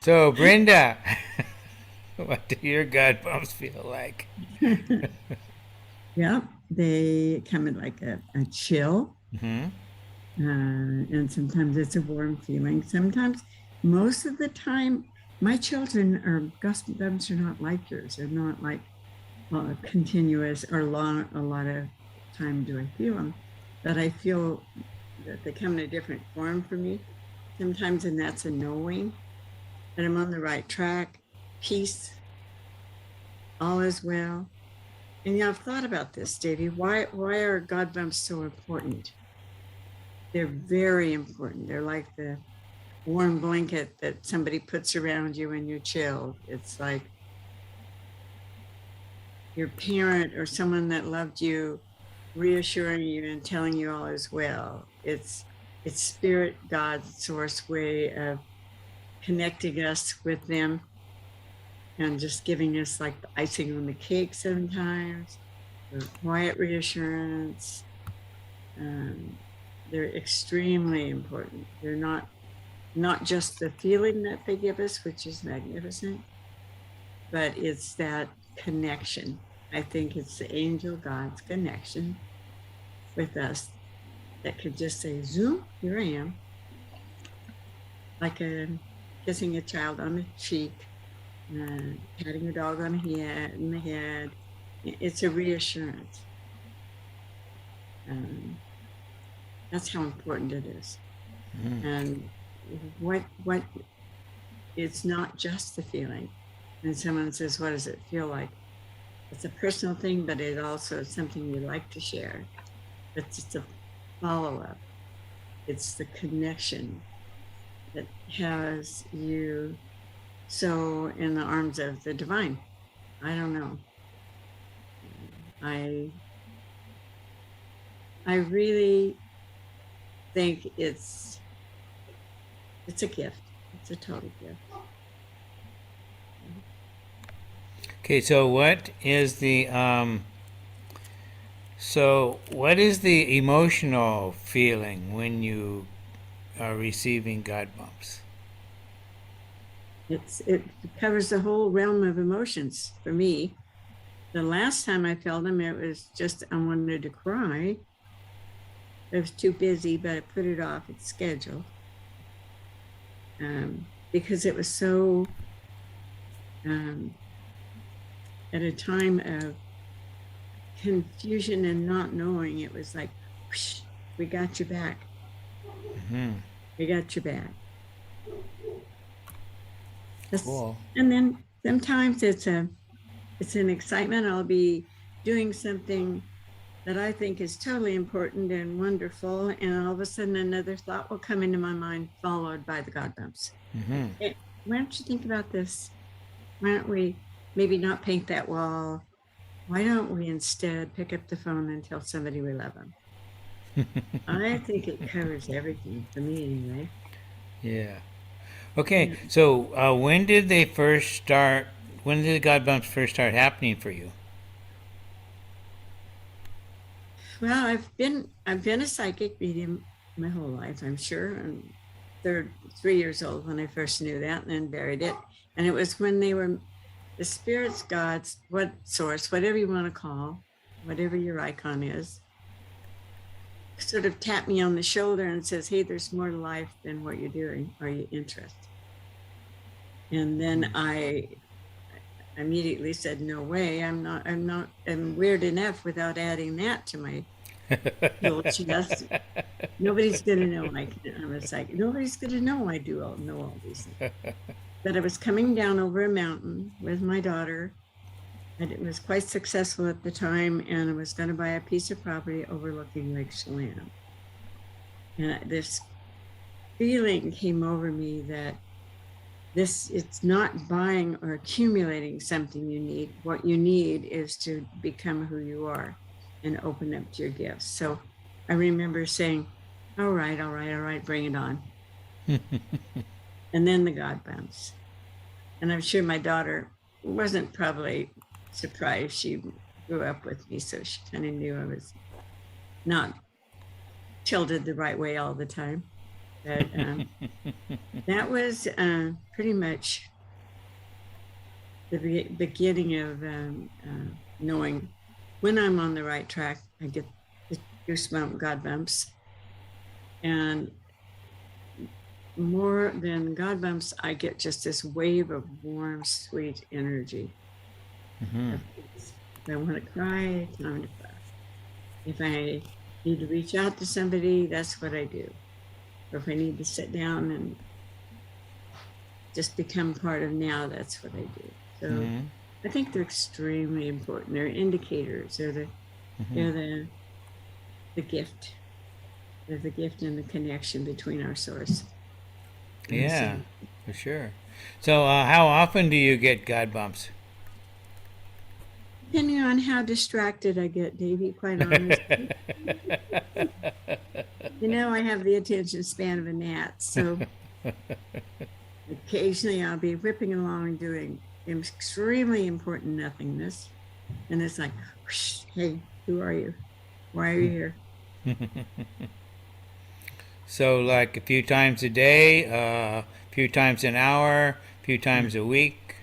So, Brenda, what do your God bumps feel like? Yeah, they come in like a chill, Hmm. and sometimes it's a warm feeling. Sometimes, most of the time, my children are goosebumps are not like yours. They're not like continuous or long. A lot of time do I feel them, but I feel that they come in a different form for me sometimes, and that's a knowing that I'm on the right track. Peace, all is well. And yeah, I've thought about this, Davey. Why are God bumps so important? They're very important. They're like the warm blanket that somebody puts around you when you're chilled. It's like your parent or someone that loved you reassuring you and telling you all is well. It's spirit, God's source way of connecting us with them and just giving us like the icing on the cake sometimes, or quiet reassurance. Um, they're extremely important. They're not just the feeling that they give us, which is magnificent, but it's that connection. I think it's the angel God's connection with us that could just say, "Zoom, here I am," like kissing a child on the cheek, patting a dog on the head. It's a reassurance. Um, that's how important it is. Mm. And what it's not just the feeling. And someone says, "What does it feel like?" It's a personal thing, but it also is something you like to share. It's just a follow up. It's the connection that has you so in the arms of the divine. I don't know. I I really think it's a gift. It's a total gift. Okay, what is the emotional feeling when you are receiving God bumps? It covers the whole realm of emotions for me. The last time I felt them, it was just I wanted to cry. I was too busy, but I put it off its schedule because it was so um, at a time of confusion and not knowing. It was like, whoosh, we got you back. Hmm. We got you back. That's, Cool. and then sometimes it's an excitement. I'll be doing something that I think is totally important and wonderful, and all of a sudden another thought will come into my mind, followed by the God bumps. Hmm. Why don't you think about this? Why don't we maybe not paint that wall? Why don't we instead pick up the phone and tell somebody we love them? I think it covers everything for me anyway. Yeah. Okay, Yeah. so when did they first start? When did the God bumps first start happening for you? Well, I've been a psychic medium my whole life, I'm sure. I'm 3 years old when I first knew that and then buried it. And it was when they were the spirits, gods, what source, whatever you want to call, whatever your icon is, sort of tapped me on the shoulder and says, "Hey, there's more to life than what you're doing. Are you interested?" And then I immediately said, "No way. I'm weird enough without adding that to my little chest. Nobody's going to know I'm a psychic. Nobody's going to know I know all these things." But I was coming down over a mountain with my daughter, and it was quite successful at the time. And I was going to buy a piece of property overlooking Lake Chelan. And this feeling came over me that it's not buying or accumulating something you need. What you need is to become who you are and open up to your gifts. So I remember saying, "All right, all right, all right, bring it on." And then the God bumps. And I'm sure my daughter wasn't probably surprised. She grew up with me, so she kind of knew I was not tilted the right way all the time. But that was pretty much the beginning of knowing when I'm on the right track. I get the goosebump, God bumps, and more than God bumps, I get just this wave of warm, sweet energy. If I want to cry, time to cry. If I need to reach out to somebody, that's what I do. Or if I need to sit down and just become part of now, that's what I do. So I think they're extremely important. They're indicators. They're the gift. They're the gift and the connection between our source. Yeah, for sure. So, how often do you get God bumps? Depending on how distracted I get, Davey, quite honestly. I have the attention span of a gnat, so occasionally I'll be whipping along doing extremely important nothingness. And it's like, whoosh, hey, who are you? Why are you here? So, like a few times a day, a few times an hour, a few times a week?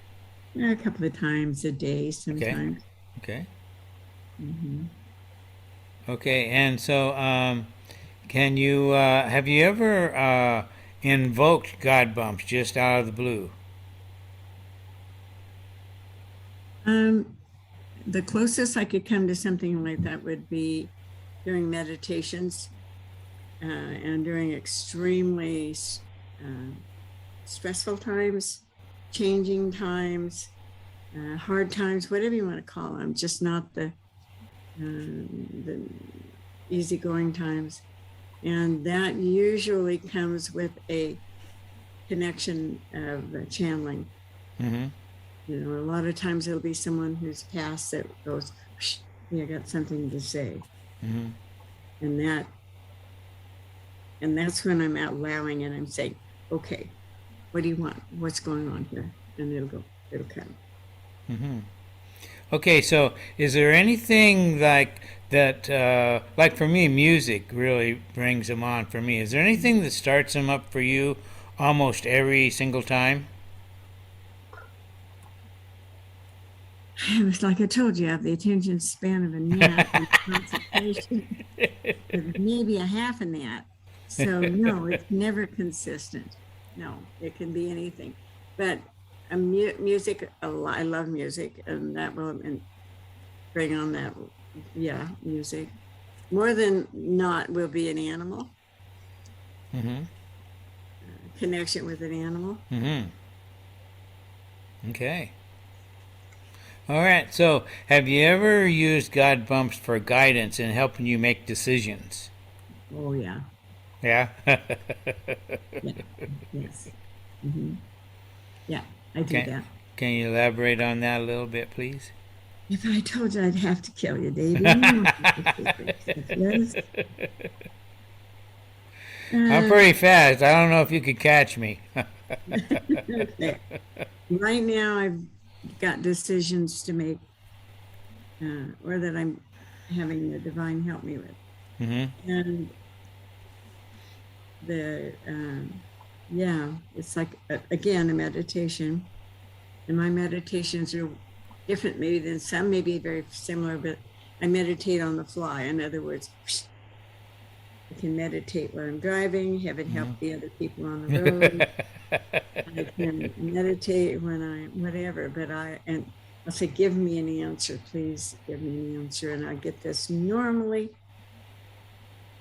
A couple of times a day sometimes. Okay. Okay, and so can you, have you ever invoked God bumps just out of the blue? The closest I could come to something like that would be during meditations and during extremely stressful times, changing times, hard times, whatever you want to call them, just not the easygoing times. And that usually comes with a connection of channeling. A lot of times it'll be someone who's passed that goes, "Yeah, I got something to say," and that's when I'm allowing and I'm saying, "Okay, what do you want? What's going on here?" And it'll come. Okay, so is there anything like that, like for me, music really brings them on for me. Is there anything that starts them up for you almost every single time? It's like I told you, I have the attention span of a gnat and concentration of maybe a half a gnat. So no, it's never consistent. No, it can be anything. But music, I love music, and that will bring on that. Yeah, music. More than not will be an animal. Connection with an animal. Okay. All right. So, have you ever used God bumps for guidance in helping you make decisions? Oh yeah. Yeah. Yeah. Yes. Yeah, I do that. Can you elaborate on that a little bit, please? If I told you, I'd have to kill you, Davey. Yes. I'm pretty fast. I don't know if you could catch me. Okay. Right now, I've got decisions to make, or that I'm having the divine help me with. And it's like, again, a meditation. And my meditations are different maybe than some, maybe very similar, but I meditate on the fly. In other words, I can meditate while I'm driving, have it help the other people on the road. I can meditate when whatever, but I'll say, give me an answer, please give me an answer. And I get this normally.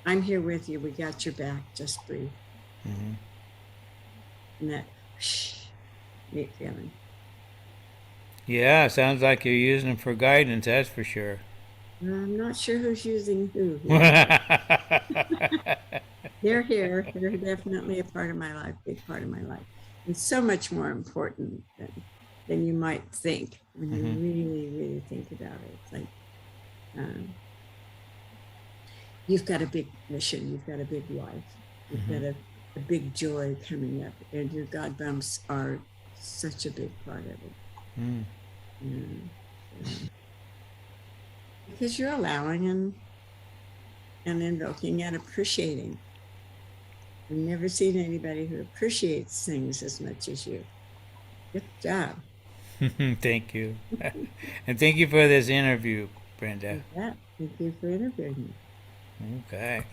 I'm here with you. We got your back. Just breathe. And that neat feeling. Yeah, sounds like you're using them for guidance, that's for sure. I'm not sure who's using who. They're here. They're definitely a part of my life, big part of my life. And so much more important than you might think when you really, really think about it. It's like, you've got a big mission. You've got a big life. You've got a big joy coming up. And your God bumps are such a big part of it. Because you're allowing and invoking and appreciating I've never seen anybody who appreciates things as much as you. Good job. Thank you. And thank you for this interview, Brenda. You bet. Thank you for interviewing me. Okay.